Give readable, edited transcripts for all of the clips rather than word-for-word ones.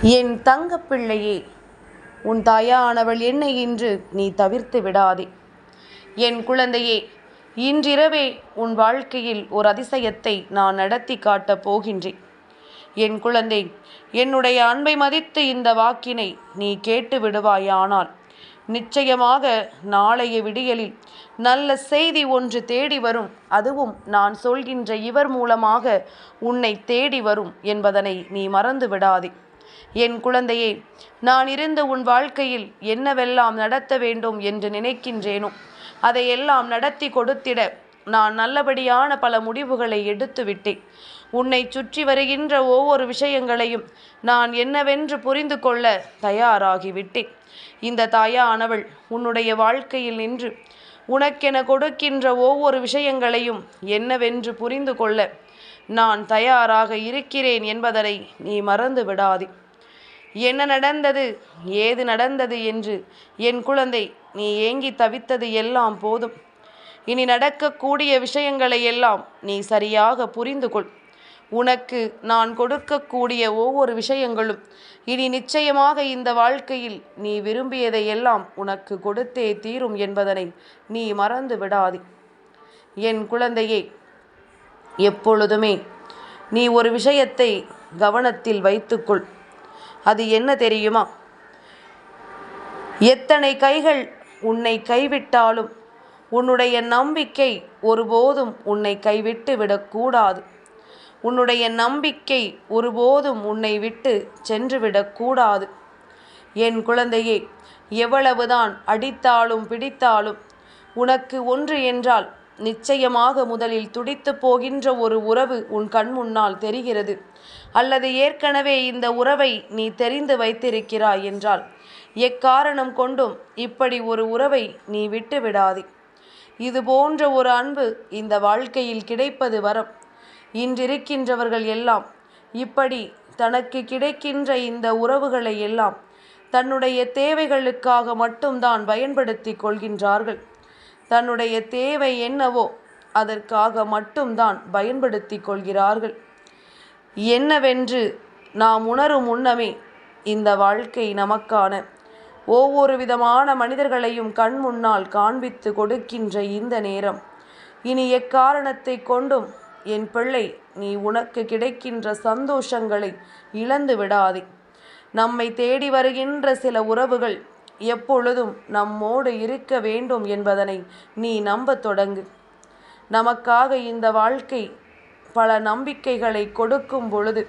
என் தங்கப்பிள்ளையே, உன் தாயானவள் என்னை இன்று நீ தவிர்த்து விடாதே. என் குழந்தையே, இன்றிரவே உன் வாழ்க்கையில் ஒரு அதிசயத்தை நான் நடத்தி காட்டப் போகின்றேன். என் குழந்தை, என்னுடைய அன்பை மதித்து இந்த வாக்கினை நீ கேட்டு விடுவாயானால் நிச்சயமாக நாளைய விடியலில் நல்ல செய்தி ஒன்று தேடி வரும். அதுவும் நான் சொல்கின்ற இவர் மூலமாக உன்னை தேடி வரும் என்பதனை நீ மறந்து விடாதே. என் குழந்தையே, நான் இருந்து உன் வாழ்க்கையில் என்னவெல்லாம் நடத்த வேண்டும் என்று நினைக்கின்றேனோ அதையெல்லாம் நடத்தி கொடுத்திட நான் நல்லபடியான பல முடிவுகளை எடுத்து விட்டேன். உன்னை சுற்றி வருகின்ற ஒவ்வொரு விஷயங்களையும் நான் என்னவென்று புரிந்து கொள்ள தயாராகிவிட்டேன். இந்த தாயானவள் உன்னுடைய வாழ்க்கையில் நின்று உனக்கென கொடுக்கின்ற ஒவ்வொரு விஷயங்களையும் என்னவென்று புரிந்து கொள்ள நான் தயாராக இருக்கிறேன் என்பதனை நீ மறந்து விடாதே. என்ன நடந்தது, ஏது நடந்தது என்று என் குழந்தை நீ ஏங்கி தவித்தது எல்லாம் போதும். இனி நடக்கக்கூடிய விஷயங்களை எல்லாம் நீ சரியாக புரிந்து கொள். உனக்கு நான் கொடுக்கக்கூடிய ஒவ்வொரு விஷயங்களும் இனி நிச்சயமாக இந்த வாழ்க்கையில் நீ விரும்பியதை எல்லாம் உனக்கு கொடுத்தே தீரும் என்பதனை நீ மறந்து விடாதே. என் குழந்தையே, எப்பொழுதுமே நீ ஒரு விஷயத்தை கவனத்தில் வைத்துக்கொள். அது என்ன தெரியுமா? எத்தனை கைகள் உன்னை கைவிட்டாலும் உன்னுடைய நம்பிக்கை ஒருபோதும் உன்னை கைவிட்டு விடக்கூடாது. உன்னுடைய நம்பிக்கை ஒருபோதும் உன்னை விட்டு சென்று விடக்கூடாது. என் குழந்தையே, எவ்வளவுதான் அடித்தாலும் பிடித்தாலும் உனக்கு ஒன்று என்றால் நிச்சயமாக முதலில் துடித்து போகின்ற ஒரு உறவு உன் கண் முன்னால் தெரிகிறது. அல்லது ஏற்கனவே இந்த உறவை நீ தெரிந்து வைத்திருக்கிறாய் என்றால் எக்காரணம் கொண்டும் இப்படி ஒரு உறவை நீ விட்டு விடாதே. இது போன்ற ஒரு அன்பு இந்த வாழ்க்கையில் கிடைப்பது வரம். இன்றிருக்கின்றவர்கள் எல்லாம் இப்படி தனக்கு கிடைக்கின்ற இந்த உறவுகளை எல்லாம் தன்னுடைய தேவைகளுக்காக மட்டும்தான் பயன்படுத்தி கொள்கின்றார்கள். தன்னுடைய தேவை என்னவோ அதற்காக மட்டும்தான் பயன்படுத்தி கொள்கிறார்கள். என்னவென்று நாம் உணரும் முன்னமே இந்த வாழ்க்கை நமக்கான ஒவ்வொரு விதமான மனிதர்களையும் கண் முன்னால் காண்பித்து கொடுக்கின்ற இந்த நேரம், இனி எக்காரணத்தை கொண்டும் என் பிள்ளை நீ உனக்கு கிடைக்கின்ற சந்தோஷங்களை இழந்து விடாதே. நம்மை தேடி வருகின்ற சில உறவுகள் எப்பொழுதும் நம்மோடு இருக்க வேண்டும் என்பதனை நீ நம்பத் தொடங்கு. நமக்காக இந்த வாழ்க்கை பல நம்பிக்கைகளை கொடுக்கும் பொழுது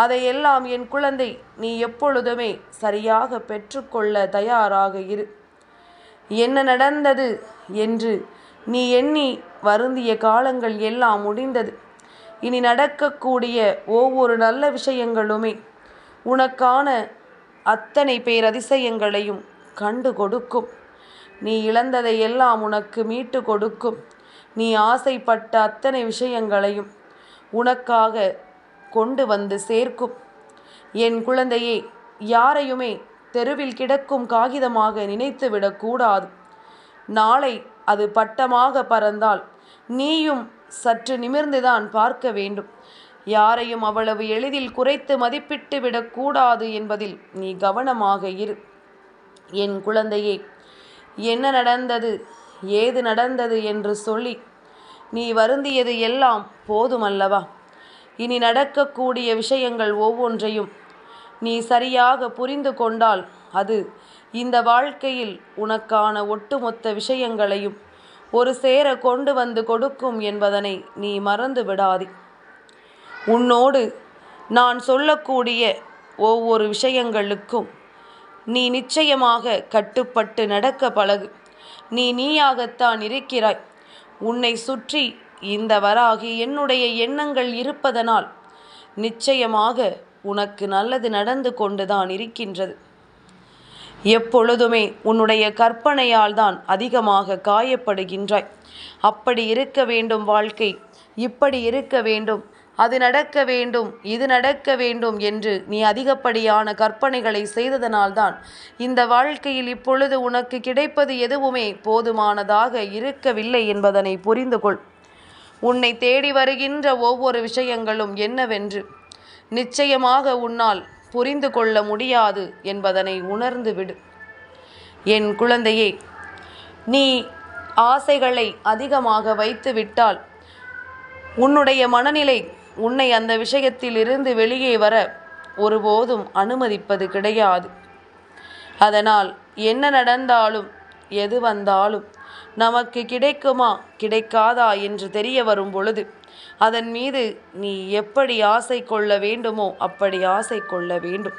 அதையெல்லாம் என் குழந்தை நீ எப்பொழுதுமே சரியாக பெற்றுக்கொள்ள தயாராக இரு. என்ன நடந்தது என்று நீ எண்ணி வருந்திய காலங்கள் எல்லாம் முடிந்தது. இனி நடக்கக்கூடிய ஒவ்வொரு நல்ல விஷயங்களுமே உனக்கான அத்தனை பேரதிசயங்களையும் கண்டு கொடுக்கும். நீ இழந்ததை எல்லாம் உனக்கு மீட்டு கொடுக்கும். நீ ஆசைப்பட்ட அத்தனை விஷயங்களையும் உனக்காக கொண்டு வந்து சேர்க்கும். என் குழந்தையே, யாரையுமே தெருவில் கிடக்கும் காகிதமாக நினைத்து விடக்கூடாது. நாளை அது பட்டமாக பறந்தால் நீயும் சற்று நிமிர்ந்துதான் பார்க்க வேண்டும். யாரையும் அவ்வளவு எளிதில் குறைத்து மதிப்பிட்டு விடக்கூடாது என்பதில் நீ கவனமாக இரு. என் குழந்தையே, என்ன நடந்தது, ஏது நடந்தது என்று சொல்லி நீ வருந்தியது எல்லாம் போதுமல்லவா? இனி நடக்கக்கூடிய விஷயங்கள் ஒவ்வொன்றையும் நீ சரியாக புரிந்து கொண்டால் அது இந்த வாழ்க்கையில் உனக்கான ஒட்டுமொத்த விஷயங்களையும் ஒரு சேர கொண்டு வந்து கொடுக்கும் என்பதனை நீ மறந்து விடாதே. உன்னோடு நான் சொல்லக்கூடிய ஒவ்வொரு விஷயங்களுக்கும் நீ நிச்சயமாக கட்டுப்பட்டு நடக்க பழகு. நீயாகத்தான் இருக்கிறாய். உன்னை சுற்றி இந்த வராகி என்னுடைய எண்ணங்கள் இருப்பதனால் நிச்சயமாக உனக்கு நல்லது நடந்து கொண்டுதான் இருக்கின்றது. எப்பொழுதுமே உன்னுடைய கற்பனையால் தான் அதிகமாக காயப்படுகின்றாய். அப்படி இருக்க வேண்டும் வாழ்க்கை, இப்படி இருக்க வேண்டும், அது நடக்க வேண்டும், இது நடக்க வேண்டும் என்று நீ அதிகப்படியான கற்பனைகளை செய்ததனால்தான் இந்த வாழ்க்கையில் இப்பொழுது உனக்கு கிடைப்பது எதுவுமே போதுமானதாக இருக்கவில்லை என்பதனை புரிந்து கொள். உன்னை தேடி வருகின்ற ஒவ்வொரு விஷயங்களும் என்னவென்று நிச்சயமாக உன்னால் புரிந்து கொள்ள முடியாது என்பதனை உணர்ந்து விடு. என் குழந்தையே, நீ ஆசைகளை அதிகமாக வைத்து விட்டால் உன்னுடைய மனநிலை உன்னை அந்த விஷயத்தில் இருந்து வெளியே வர ஒருபோதும் அனுமதிப்பது கிடையாது. அதனால் என்ன நடந்தாலும் எது வந்தாலும் நமக்கு கிடைக்குமா கிடைக்காதா என்று தெரிய வரும் பொழுது அதன் மீது நீ எப்படி ஆசை கொள்ள வேண்டுமோ அப்படி ஆசை கொள்ள வேண்டும்.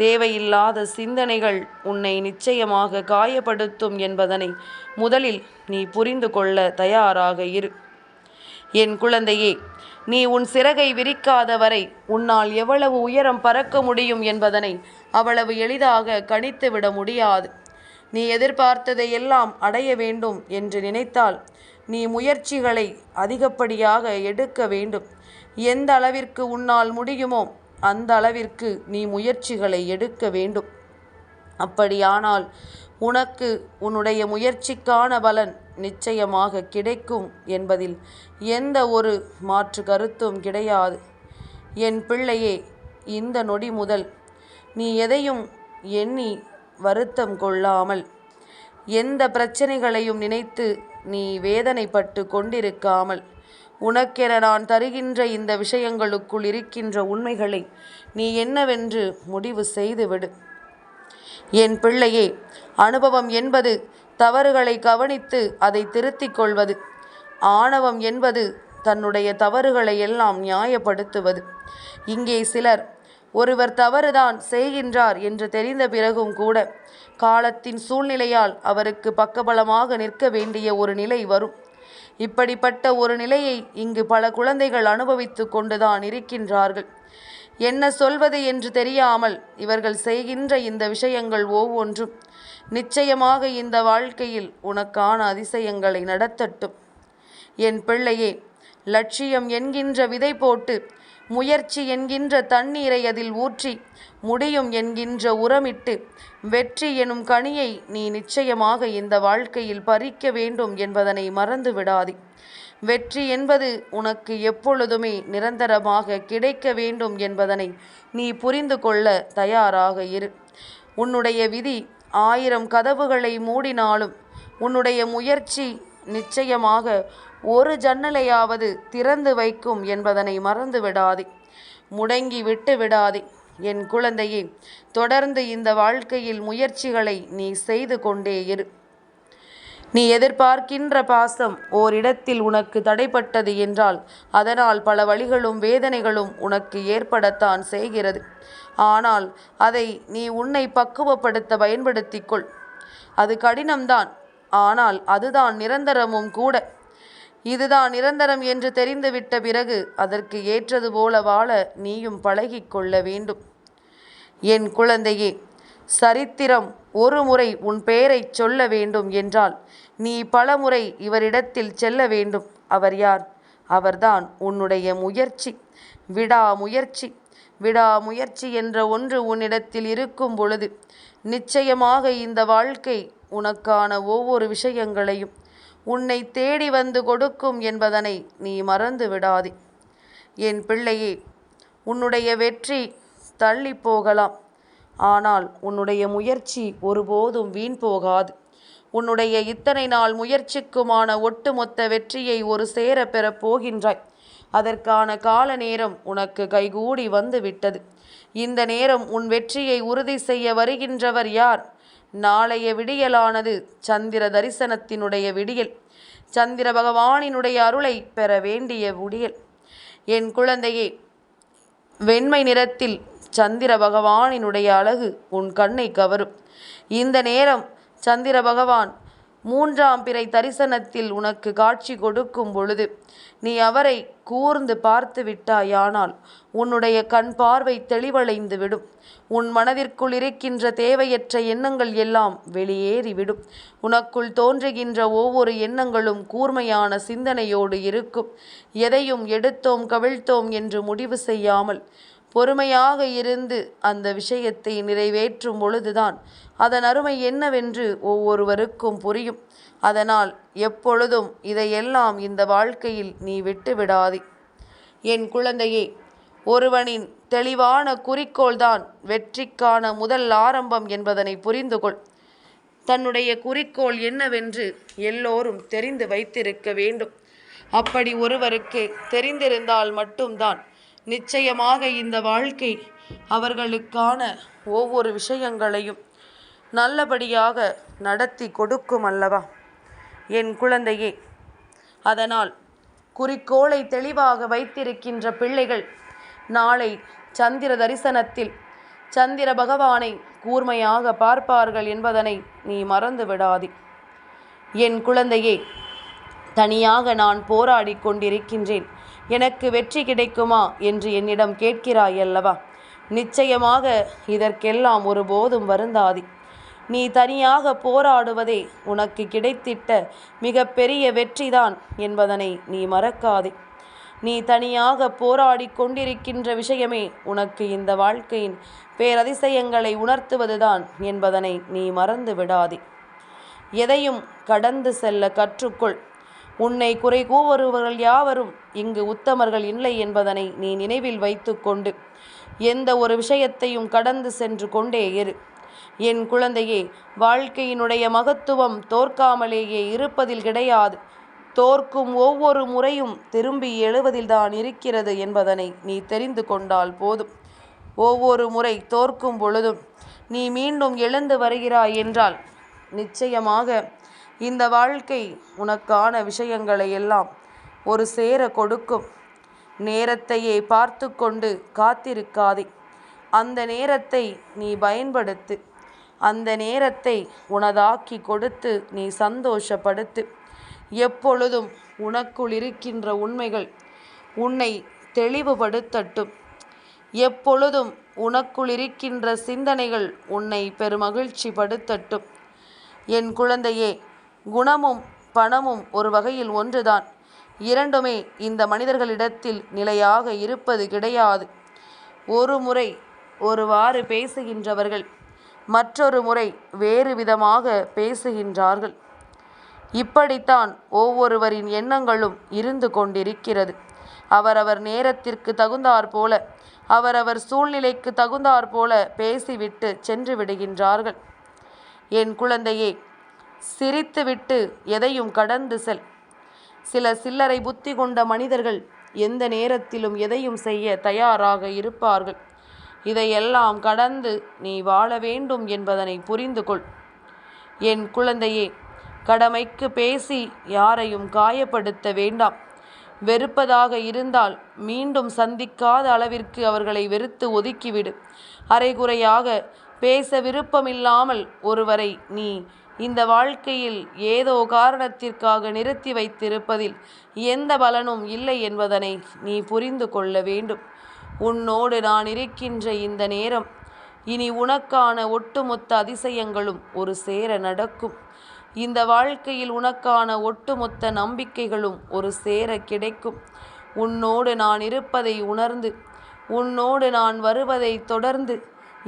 தேவையில்லாத சிந்தனைகள் உன்னை நிச்சயமாக காயப்படுத்தும் என்பதனை முதலில் நீ புரிந்து கொள்ள தயாராக இரு. என் குழந்தையே, நீ உன் சிறகை விரிக்காத வரை உன்னால் எவ்வளவு உயரம் பறக்க முடியும் என்பதனை அவ்வளவு எளிதாக கணித்துவிட முடியாது. நீ எதிர்பார்த்ததை எல்லாம் அடைய வேண்டும் என்று நினைத்தால் நீ முயற்சிகளை அதிகப்படியாக எடுக்க வேண்டும். எந்த அளவிற்கு உன்னால் முடியுமோ அந்த அளவிற்கு நீ முயற்சிகளை எடுக்க வேண்டும். அப்படியானால் உனக்கு உன்னுடைய முயற்சிக்கான பலன் நிச்சயமாக கிடைக்கும் என்பதில் எந்த ஒரு மாற்று கருத்தும் கிடையாது. என் பிள்ளையே, இந்த நொடி முதல் நீ எதையும் எண்ணி வருத்தம் கொள்ளாமல், எந்த பிரச்சனைகளையும் நினைத்து நீ வேதனைப்பட்டு கொண்டிருக்காமல், உனக்கென நான் தருகின்ற இந்த விஷயங்களுக்குள் இருக்கின்ற உண்மைகளை நீ என்னவென்று முடிவு செய்துவிடு. என் பிள்ளையே, அனுபவம் என்பது தவறுகளை கவனித்து அதை திருத்திக் கொள்வது. ஆணவம் என்பது தன்னுடைய தவறுகளை எல்லாம் நியாயப்படுத்துவது. இங்கே சிலர் ஒருவர் தவறுதான் செய்கின்றார் என்று தெரிந்த பிறகும் கூட காலத்தின் சூழ்நிலையால் அவருக்கு பக்கபலமாக நிற்க வேண்டிய ஒரு நிலை வரும். இப்படிப்பட்ட ஒரு நிலையை இங்கு பல குழந்தைகள் அனுபவித்து கொண்டுதான் இருக்கின்றார்கள். என்ன சொல்வது என்று தெரியாமல் இவர்கள் செய்கின்ற இந்த விஷயங்கள் ஒவ்வொன்றும் நிச்சயமாக இந்த வாழ்க்கையில் உனக்கான அதிசயங்களை நடத்தட்டும். என் பிள்ளையே, லட்சியம் என்கின்ற விதை போட்டு, முயற்சி என்கின்ற தண்ணீரை அதில் ஊற்றி, முடியும் என்கின்ற உரமிட்டு, வெற்றி எனும் கனியை நீ நிச்சயமாக இந்த வாழ்க்கையில் பறிக்க வேண்டும் என்பதனை மறந்து விடாதே. வெற்றி என்பது உனக்கு எப்பொழுதுமே நிரந்தரமாக கிடைக்க வேண்டும் என்பதனை நீ புரிந்து கொள்ள தயாராக இரு. உன்னுடைய விதி 1000 கதவுகளை மூடினாலும் உன்னுடைய முயற்சி நிச்சயமாக ஒரு ஜன்னலையாவது திறந்து வைக்கும் என்பதனை மறந்து விடாதே. முடங்கி விட்டு விடாதே. என் குழந்தையே, தொடர்ந்து இந்த வாழ்க்கையில் முயற்சிகளை நீ செய்து கொண்டே இரு. நீ எதிர்பார்க்கின்ற பாசம் ஓரிடத்தில் உனக்கு தடைப்பட்டது என்றால் அதனால் பல வலிகளும் வேதனைகளும் உனக்கு ஏற்படத்தான் செய்கிறது. ஆனால் அதை நீ உன்னை பக்குவப்படுத்த பயன்படுத்திக்கொள். அது கடினம்தான், ஆனால் அதுதான் நிரந்தரமும் கூட. இதுதான் நிரந்தரம் என்று தெரிந்துவிட்ட பிறகு அதற்கு ஏற்றது போல வாழ நீயும் பழகிக்கொள்ள வேண்டும். என் குழந்தையே, சரித்திரம் ஒரு முறை உன் பெயரை சொல்ல வேண்டும் என்றால் நீ பல முறை இவரிடத்தில் செல்ல வேண்டும். அவர் யார்? அவர்தான் உன்னுடைய முயற்சி. விடாமுயற்சி. விடாமுயற்சி என்ற ஒன்று உன்னிடத்தில் இருக்கும் பொழுது நிச்சயமாக இந்த வாழ்க்கை உனக்கான ஒவ்வொரு விஷயங்களையும் உன்னை தேடி வந்து கொடுக்கும் என்பதனை நீ மறந்து விடாதே. என் பிள்ளையே, உன்னுடைய வெற்றி தள்ளி போகலாம், ஆனால் உன்னுடைய முயற்சி ஒருபோதும் வீண் போகாது. உன்னுடைய இத்தனை நாள் முயற்சிக்குமான ஒட்டுமொத்த வெற்றியை ஒரு சேர பெறப் போகின்றாய். அதற்கான கால நேரம் உனக்கு கைகூடி வந்து விட்டது. இந்த நேரம் உன் வெற்றியை உறுதி செய்ய வருகின்றவர் யார்? நாளைய விடியலானது சந்திர தரிசனத்தினுடைய விடியல். சந்திர பகவானினுடைய அருளை பெற வேண்டிய விடியல். என் குழந்தையே, வெண்மை நிறத்தில் சந்திர பகவானினுடைய அழகு உன் கண்ணை கவரும். இந்த நேரம் சந்திர பகவான் 3ஆம் பிறை தரிசனத்தில் உனக்கு காட்சி கொடுக்கும் பொழுது நீ அவரை கூர்ந்து பார்த்து விட்டாயானால் உன்னுடைய கண் பார்வை தெளிவடைந்து விடும். உன் மனதிற்குள் இருக்கின்ற தேவையற்ற எண்ணங்கள் எல்லாம் வெளியேறிவிடும். உனக்குள் தோன்றுகின்ற ஒவ்வொரு எண்ணங்களும் கூர்மையான சிந்தனையோடு இருக்கும். எதையும் எடுத்தோம் கவிழ்த்தோம் என்று முடிவு செய்யாமல் பொறுமையாக இருந்து அந்த விஷயத்தை நிறைவேற்றும் பொழுதுதான் அதன் அருமை என்னவென்று ஒவ்வொருவருக்கும் புரியும். அதனால் எப்பொழுதும் இதையெல்லாம் இந்த வாழ்க்கையில் நீ விட்டு விடாதே. என் குழந்தையே, ஒருவனின் தெளிவான குறிக்கோள்தான் வெற்றிக்கான முதல் ஆரம்பம் என்பதனை புரிந்து கொள். தன்னுடைய குறிக்கோள் என்னவென்று எல்லோரும் தெரிந்து வைத்திருக்க வேண்டும். அப்படி ஒருவருக்கு தெரிந்திருந்தால் மட்டும்தான் நிச்சயமாக இந்த வாழ்க்கை அவர்களுக்கான ஒவ்வொரு விஷயங்களையும் நல்லபடியாக நடத்தி கொடுக்கும் அல்லவா என் குழந்தையே. அதனால் குறிக்கோளை தெளிவாக வைத்திருக்கின்ற பிள்ளைகள் நாளை சந்திர தரிசனத்தில் சந்திர பகவானை கூர்மையாக பார்ப்பார்கள் என்பதனை நீ மறந்து விடாதே. என் குழந்தையே, தனியாக நான் போராடி கொண்டிருக்கின்றேன், எனக்கு வெற்றி கிடைக்குமா என்று என்னிடம் கேட்கிறாய் அல்லவா? நிச்சயமாக இதற்கெல்லாம் ஒருபோதும் வருந்தாதே. நீ தனியாக போராடுவதே உனக்கு கிடைத்திட்ட மிக பெரிய வெற்றிதான் என்பதனை நீ மறக்காதே. நீ தனியாக போராடி கொண்டிருக்கின்ற விஷயமே உனக்கு இந்த வாழ்க்கையின் பேரதிசயங்களை உணர்த்துவதுதான் என்பதனை நீ மறந்து விடாதே. எதையும் கடந்து செல்ல கற்றுக்கொள். உன்னை குறை கூறுபவர்கள் யாவரும் இங்கு உத்தமர்கள் இல்லை என்பதனை நீ நினைவில் வைத்து கொண்டு எந்த ஒரு விஷயத்தையும் கடந்து சென்று கொண்டே இரு. என் குழந்தையே, வாழ்க்கையினுடைய மகத்துவம் தோற்காமலேயே இருப்பதில் கிடையாது, தோற்கும் ஒவ்வொரு முறையும் திரும்பி எழுவதில்தான் இருக்கிறது என்பதனை நீ தெரிந்து கொண்டால் போதும். ஒவ்வொரு முறை தோற்கும் பொழுதும் நீ மீண்டும் எழுந்து வருகிறாய் என்றால் நிச்சயமாக இந்த வாழ்க்கை உனக்கான விஷயங்களை எல்லாம் ஒரு சேர கொடுக்கும். நேரத்தையே பார்த்து கொண்டு காத்திருக்காதே. அந்த நேரத்தை நீ பயன்படுத்து. அந்த நேரத்தை உனதாக்கி கொடுத்து நீ சந்தோஷப்படுத்து. எப்பொழுதும் உனக்குள் இருக்கின்ற உண்மைகள் உன்னை தெளிவுபடுத்தட்டும். எப்பொழுதும் உனக்குள் இருக்கின்ற சிந்தனைகள் உன்னை பெருமகிழ்ச்சி படுத்தட்டும். என் குழந்தையே, குணமும் பணமும் ஒரு வகையில் ஒன்றுதான். இரண்டுமே இந்த மனிதர்களிடத்தில் நிலையாக இருப்பது கிடையாது. ஒரு முறை ஒருவாறு பேசுகின்றவர்கள் மற்றொரு முறை வேறு விதமாக பேசுகின்றார்கள். இப்படித்தான் ஒவ்வொருவரின் எண்ணங்களும் இருந்து கொண்டிருக்கிறது. அவரவர் நேரத்திற்கு தகுந்தாற் போல, அவரவர் சூழ்நிலைக்கு தகுந்தாற் போல பேசிவிட்டு சென்று விடுகின்றார்கள். என் குழந்தையே, சிரித்துவிட்டு எதையும் கடந்து செல். சில சில்லறை புத்தி கொண்ட மனிதர்கள் எந்த நேரத்திலும் எதையும் செய்ய தயாராக இருப்பார்கள். இதையெல்லாம் கடந்து நீ வாழ வேண்டும் என்பதனை புரிந்து கொள். என் குழந்தையே, கடமைக்கு பேசி யாரையும் காயப்படுத்த வேண்டாம். வெறுப்பதாக இருந்தால் மீண்டும் சந்திக்காத அளவிற்கு அவர்களை வெறுத்து ஒதுக்கிவிடு. அரைகுறையாக பேச விருப்பமில்லாமல் ஒருவரை நீ இந்த வாழ்க்கையில் ஏதோ காரணத்திற்காக நிறுத்தி வைத்திருப்பதில் எந்த பலனும் இல்லை என்பதனை நீ புரிந்து கொள்ள வேண்டும். உன்னோடு நான் இருக்கின்ற இந்த நேரம் இனி உனக்கான ஒட்டுமொத்த அதிசயங்களும் ஒரு சேர நடக்கும். இந்த வாழ்க்கையில் உனக்கான ஒட்டுமொத்த நம்பிக்கைகளும் ஒரு சேர கிடைக்கும். உன்னோடு நான் இருப்பதை உணர்ந்து, உன்னோடு நான் வருவதை தொடர்ந்து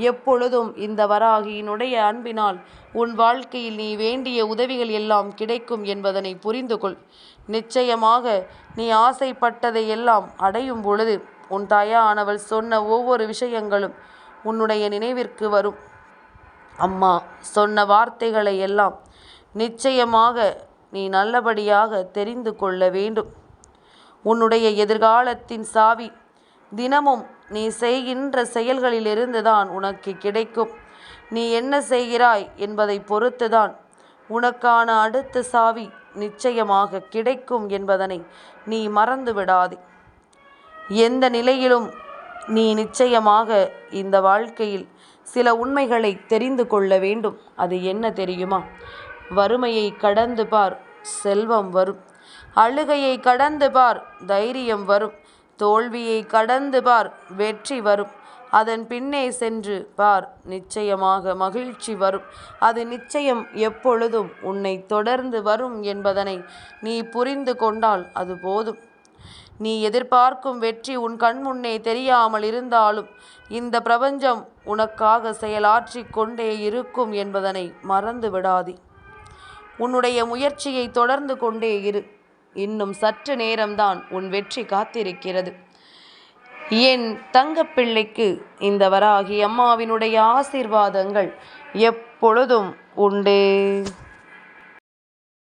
எப்பொழுதும் இந்த வராகியினுடைய அன்பினால் உன் வாழ்க்கையில் நீ வேண்டிய உதவிகள் எல்லாம் கிடைக்கும் என்பதனை புரிந்து கொள். நிச்சயமாக நீ ஆசைப்பட்டதை எல்லாம் அடையும் பொழுது உன் தாயானவள் சொன்ன ஒவ்வொரு விஷயங்களும் உன்னுடைய நினைவிற்கு வரும். அம்மா சொன்ன வார்த்தைகளை எல்லாம் நிச்சயமாக நீ நல்லபடியாக தெரிந்து கொள்ள வேண்டும். உன்னுடைய எதிர்காலத்தின் சாவி தினமும் நீ செய்கின்ற செயல்களிலிருந்து தான் உனக்கு கிடைக்கும். நீ என்ன செய்கிறாய் என்பதை பொறுத்துதான் உனக்கான அடுத்த சாவி நிச்சயமாக கிடைக்கும் என்பதனை நீ மறந்து விடாதே. எந்த நிலையிலும் நீ நிச்சயமாக இந்த வாழ்க்கையில் சில உண்மைகளை தெரிந்து கொள்ள வேண்டும். அது என்ன தெரியுமா? வறுமையை கடந்து பார், செல்வம் வரும். அழுகையை கடந்து பார், தைரியம் வரும். தோல்வியை கடந்து பார், வெற்றி வரும். அதன் பின்னே சென்று பார், நிச்சயமாக மகிழ்ச்சி வரும். அது நிச்சயம் எப்பொழுதும் உன்னை தொடர்ந்து வரும் என்பதனை நீ புரிந்து கொண்டால் அது போதும். நீ எதிர்பார்க்கும் வெற்றி உன் கண்முன்னே தெரியாமல் இருந்தாலும் இந்த பிரபஞ்சம் உனக்காக செயலாற்றி கொண்டே இருக்கும் என்பதனை மறந்து விடாதே. உன்னுடைய முயற்சியை தொடர்ந்து கொண்டே இரு. இன்னும் சற்று நேரம்தான் உன் வெற்றி காத்திருக்கிறது. என் தங்கப்பிள்ளைக்கு இந்த வராகி அம்மாவினுடைய ஆசீர்வாதங்கள் எப்பொழுதும் உண்டு.